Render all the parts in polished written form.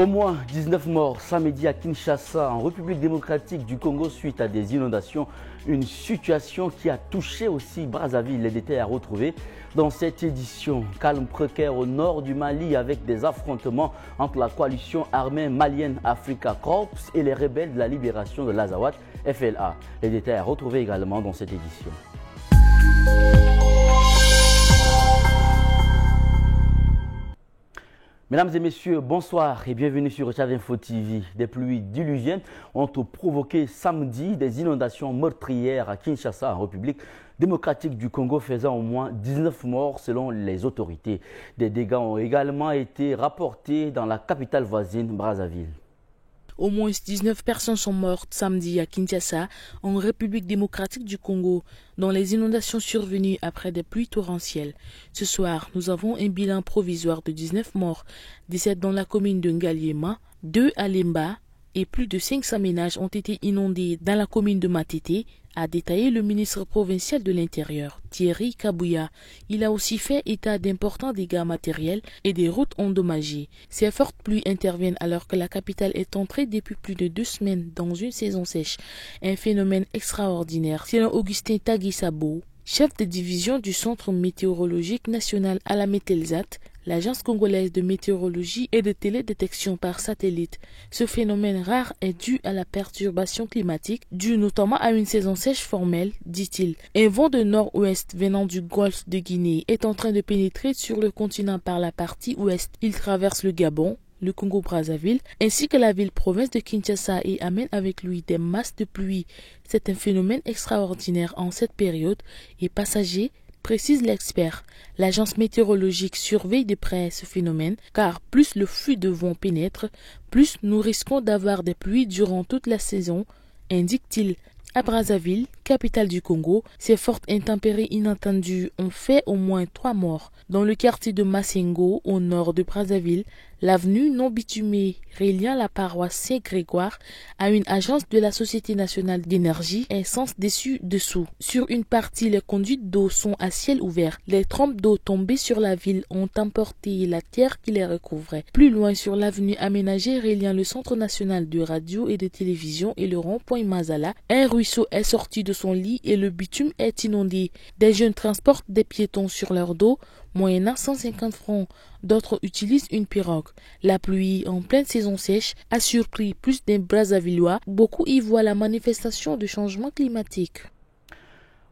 Au moins 19 morts samedi à Kinshasa, en République démocratique du Congo, suite à des inondations. Une situation qui a touché aussi Brazzaville. Les détails à retrouver dans cette édition. Calme précaire au nord du Mali avec des affrontements entre la coalition armée malienne Africa Corps et les rebelles de la libération de l'Azawad, FLA. Les détails à retrouver également dans cette édition. Mesdames et messieurs, bonsoir et bienvenue sur Tchad Info TV. Des pluies diluviennes ont provoqué samedi des inondations meurtrières à Kinshasa, en République démocratique du Congo, faisant au moins 19 morts selon les autorités. Des dégâts ont également été rapportés dans la capitale voisine, Brazzaville. Au moins 19 personnes sont mortes samedi à Kinshasa, en République démocratique du Congo, dans les inondations survenues après des pluies torrentielles. Ce soir, nous avons un bilan provisoire de 19 morts, 17 dans la commune de Ngaliema, 2 à Lemba et plus de 500 ménages ont été inondés dans la commune de Matete, a détaillé le ministre provincial de l'Intérieur, Thierry Kabouya. Il a aussi fait état d'importants dégâts matériels et des routes endommagées. Ces fortes pluies interviennent alors que la capitale est entrée depuis plus de 2 semaines dans une saison sèche. Un phénomène extraordinaire, selon Augustin Taguisabo, chef de division du Centre météorologique national à la Mételsat, l'agence congolaise de météorologie et de télédétection par satellite. Ce phénomène rare est dû à la perturbation climatique, due notamment à une saison sèche formelle, dit-il. Un vent de nord-ouest venant du golfe de Guinée est en train de pénétrer sur le continent par la partie ouest. Il traverse le Gabon, le Congo-Brazzaville, ainsi que la ville-province de Kinshasa et amène avec lui des masses de pluie. C'est un phénomène extraordinaire en cette période et passager, précise l'expert. L'agence météorologique surveille de près ce phénomène car plus le flux de vent pénètre, plus nous risquons d'avoir des pluies durant toute la saison, indique-t-il. À Brazzaville, capitale du Congo, ces fortes intempéries inattendues ont fait au moins 3 morts. Dans le quartier de Massengo, au nord de Brazzaville, l'avenue non bitumée reliant la paroisse Saint-Grégoire à une agence de la Société nationale d'énergie est sens dessus-dessous. Sur une partie, les conduites d'eau sont à ciel ouvert. Les trompes d'eau tombées sur la ville ont emporté la terre qui les recouvrait. Plus loin, sur l'avenue aménagée reliant le Centre national de radio et de télévision et le rond-point Mazala, un ruisseau est sorti de son lit et le bitume est inondé. Des jeunes transportent des piétons sur leur dos, moyennant 150 francs. D'autres utilisent une pirogue. La pluie en pleine saison sèche a surpris plus d'un Brazzavillois. Beaucoup y voient la manifestation de changement climatique.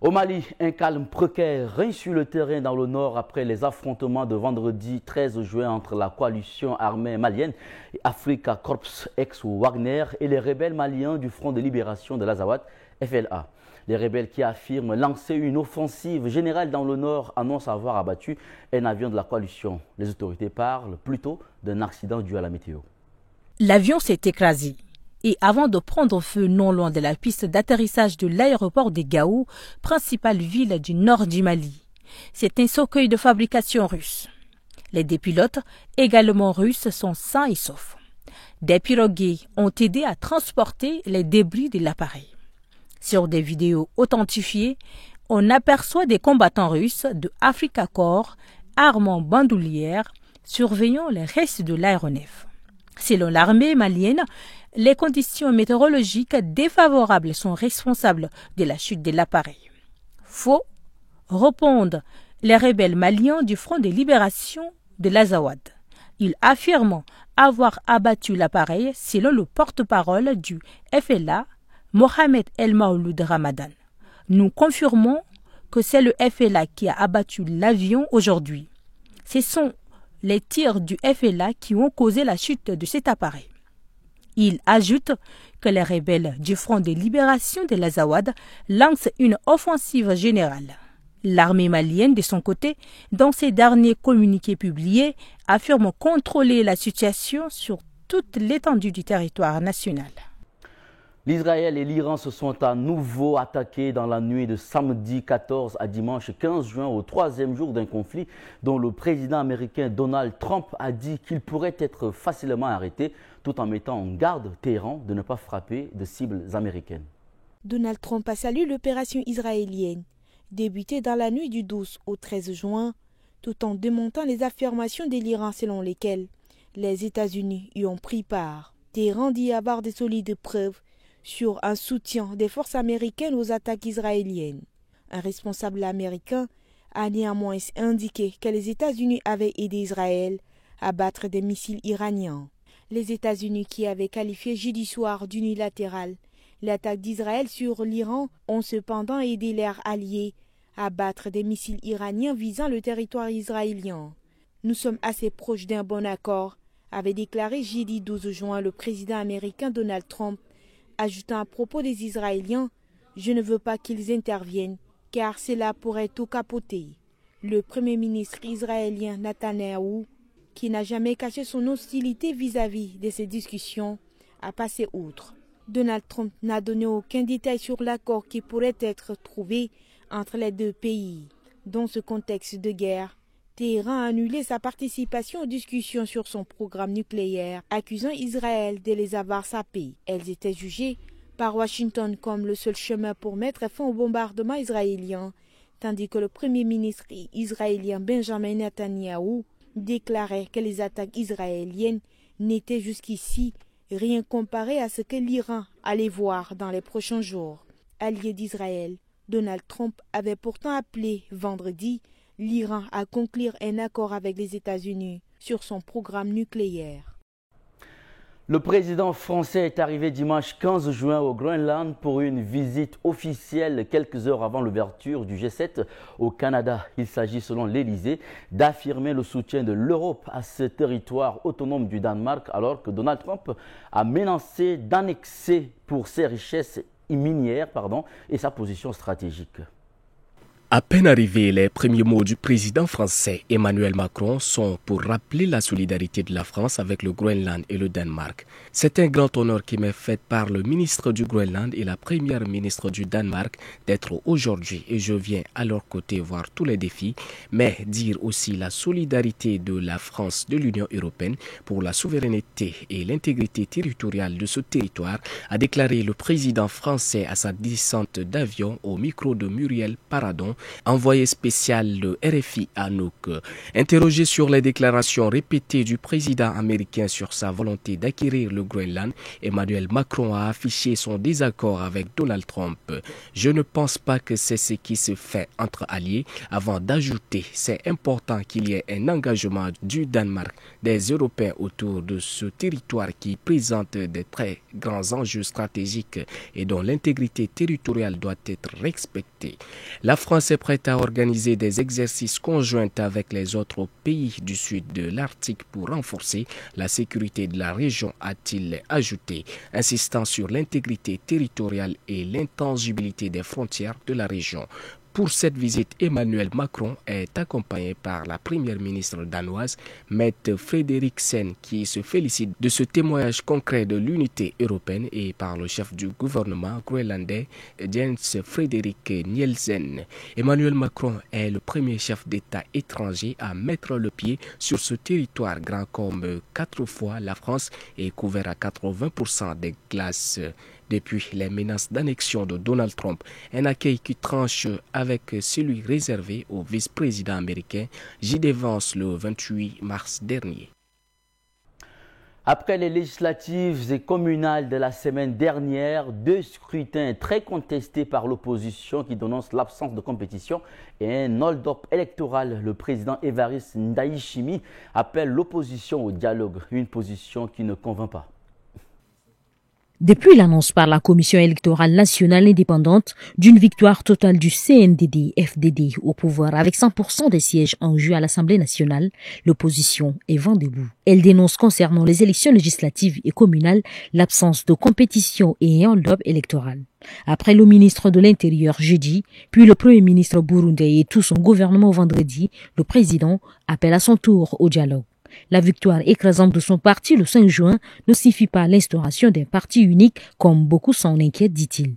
Au Mali, un calme précaire règne sur le terrain dans le nord après les affrontements de vendredi 13 juin entre la coalition armée malienne et Africa Corps ex-Wagner et les rebelles maliens du Front de libération de l'Azawad, FLA. Les rebelles qui affirment lancer une offensive générale dans le nord annoncent avoir abattu un avion de la coalition. Les autorités parlent plutôt d'un accident dû à la météo. L'avion s'est écrasé et avant de prendre feu non loin de la piste d'atterrissage de l'aéroport de Gao, principale ville du nord du Mali. C'est un cercueil de fabrication russe. Les deux pilotes, également russes, sont sains et saufs. Des pirogues ont aidé à transporter les débris de l'appareil. Sur des vidéos authentifiées, on aperçoit des combattants russes de Africa Corps, armant bandoulières, surveillant les restes de l'aéronef. Selon l'armée malienne, les conditions météorologiques défavorables sont responsables de la chute de l'appareil. Faux, répondent les rebelles maliens du Front de libération de l'Azawad. Ils affirment avoir abattu l'appareil selon le porte-parole du FLA, Mohamed El Maouloud Ramadan. Nous confirmons que c'est le FLA qui a abattu l'avion aujourd'hui. Ce sont les tirs du FLA qui ont causé la chute de cet appareil. Il ajoute que les rebelles du Front de libération de l'Azawad lancent une offensive générale. L'armée malienne, de son côté, dans ses derniers communiqués publiés, affirme contrôler la situation sur toute l'étendue du territoire national. L'Israël et l'Iran se sont à nouveau attaqués dans la nuit de samedi 14 à dimanche 15 juin, au 3e jour d'un conflit dont le président américain Donald Trump a dit qu'il pourrait être facilement arrêté, tout en mettant en garde Téhéran de ne pas frapper de cibles américaines. Donald Trump a salué l'opération israélienne, débutée dans la nuit du 12 au 13 juin, tout en démontant les affirmations de l'Iran selon lesquelles Les États-Unis y ont pris part. Téhéran dit avoir de solides preuves sur un soutien des forces américaines aux attaques israéliennes. Un responsable américain a néanmoins indiqué que les États-Unis avaient aidé Israël à battre des missiles iraniens. Les États-Unis, qui avaient qualifié jeudi soir d'unilatérale l'attaque d'Israël sur l'Iran, ont cependant aidé leurs alliés à battre des missiles iraniens visant le territoire israélien. Nous sommes assez proches d'un bon accord, avait déclaré jeudi 12 juin le président américain Donald Trump, ajoutant à propos des Israéliens « Je ne veux pas qu'ils interviennent, car cela pourrait tout capoter ». Le premier ministre israélien Netanyahou, qui n'a jamais caché son hostilité vis-à-vis de ces discussions, a passé outre. Donald Trump n'a donné aucun détail sur l'accord qui pourrait être trouvé entre les deux pays. Dans ce contexte de guerre, Téhéran a annulé sa participation aux discussions sur son programme nucléaire, accusant Israël de les avoir sapées. Elles étaient jugées par Washington comme le seul chemin pour mettre fin au bombardement israélien, tandis que le premier ministre israélien Benjamin Netanyahou déclarait que les attaques israéliennes n'étaient jusqu'ici rien comparé à ce que l'Iran allait voir dans les prochains jours. Allié d'Israël, Donald Trump avait pourtant appelé vendredi l'Iran à conclure un accord avec les États-Unis sur son programme nucléaire. Le président français est arrivé dimanche 15 juin au Groenland pour une visite officielle quelques heures avant l'ouverture du G7 au Canada. Il s'agit, selon l'Élysée, d'affirmer le soutien de l'Europe à ce territoire autonome du Danemark, alors que Donald Trump a menacé d'annexer pour ses richesses minières et sa position stratégique. À peine arrivés, les premiers mots du président français Emmanuel Macron sont pour rappeler la solidarité de la France avec le Groenland et le Danemark. C'est un grand honneur qui m'est fait par le ministre du Groenland et la première ministre du Danemark d'être aujourd'hui et je viens à leur côté voir tous les défis, mais dire aussi la solidarité de la France de l'Union européenne pour la souveraineté et l'intégrité territoriale de ce territoire, a déclaré le président français à sa descente d'avion au micro de Muriel Paradon, envoyé spécial de RFI à Anouk. Interrogé sur les déclarations répétées du président américain sur sa volonté d'acquérir le Groenland, Emmanuel Macron a affiché son désaccord avec Donald Trump. Je ne pense pas que c'est ce qui se fait entre alliés, avant d'ajouter c'est important qu'il y ait un engagement du Danemark, des Européens autour de ce territoire qui présente de très grands enjeux stratégiques et dont l'intégrité territoriale doit être respectée. La France est prête à organiser des exercices conjoints avec les autres pays du sud de l'Arctique pour renforcer la sécurité de la région, a-t-il ajouté, insistant sur l'intégrité territoriale et l'intangibilité des frontières de la région. Pour cette visite, Emmanuel Macron est accompagné par la première ministre danoise, Mette Frederiksen, qui se félicite de ce témoignage concret de l'unité européenne, et par le chef du gouvernement groenlandais, Jens Frederik Nielsen. Emmanuel Macron est le premier chef d'État étranger à mettre le pied sur ce territoire grand comme 4 fois la France et couvert à 80% des glaces. Depuis les menaces d'annexion de Donald Trump, un accueil qui tranche avec celui réservé au vice-président américain J.D. Vance le 28 mars dernier. Après les législatives et communales de la semaine dernière, 2 scrutins très contestés par l'opposition qui dénonce l'absence de compétition et un hold-up électoral, le président Évariste Ndayishimiye appelle l'opposition au dialogue, une position qui ne convainc pas. Depuis l'annonce par la Commission électorale nationale indépendante d'une victoire totale du CNDD-FDD au pouvoir avec 100% des sièges en jeu à l'Assemblée nationale, l'opposition est vent debout. Elle dénonce concernant les élections législatives et communales l'absence de compétition et un hold-up électoral. Après le ministre de l'Intérieur jeudi, puis le Premier ministre burundais et tout son gouvernement vendredi, le président appelle à son tour au dialogue. La victoire écrasante de son parti le 5 juin ne suffit pas à l'instauration d'un parti unique comme beaucoup s'en inquiètent, dit-il.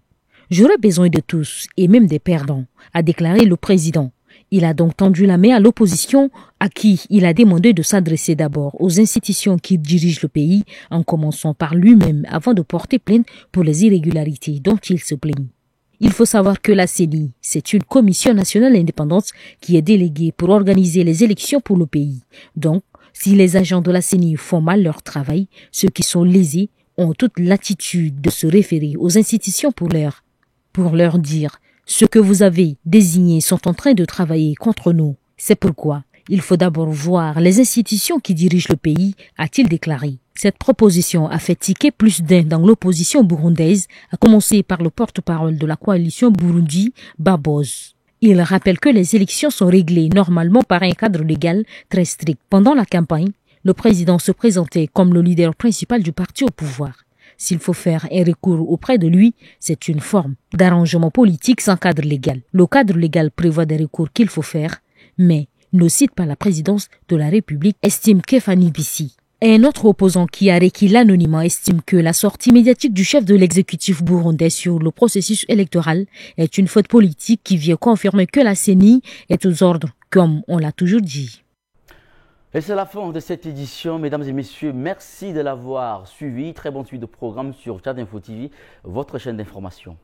J'aurais besoin de tous et même des perdants, a déclaré le président. Il a donc tendu la main à l'opposition à qui il a demandé de s'adresser d'abord aux institutions qui dirigent le pays en commençant par lui-même avant de porter plainte pour les irrégularités dont il se plaignit. Il faut savoir que la CENI, c'est une commission nationale indépendante qui est déléguée pour organiser les élections pour le pays. Donc, Si les agents de la CENI font mal leur travail, ceux qui sont lésés ont toute l'attitude de se référer aux institutions pour leur dire « ceux que vous avez désignés sont en train de travailler contre nous. C'est pourquoi il faut d'abord voir les institutions qui dirigent le pays », a-t-il déclaré. Cette proposition a fait tiquer plus d'un dans l'opposition burundaise, à commencer par le porte-parole de la coalition Burundi, Baboz. Il rappelle que les élections sont réglées normalement par un cadre légal très strict. Pendant la campagne, le président se présentait comme le leader principal du parti au pouvoir. S'il faut faire un recours auprès de lui, c'est une forme d'arrangement politique sans cadre légal. Le cadre légal prévoit des recours qu'il faut faire, mais ne cite pas la présidence de la République, estime Kefani Bissi. Un autre opposant qui a requis l'anonymat estime que la sortie médiatique du chef de l'exécutif burundais sur le processus électoral est une faute politique qui vient confirmer que la CENI est aux ordres, comme on l'a toujours dit. Et c'est la fin de cette édition, mesdames et messieurs. Merci de l'avoir suivi. Très bonne suite de programme sur Tchad Info TV, votre chaîne d'information.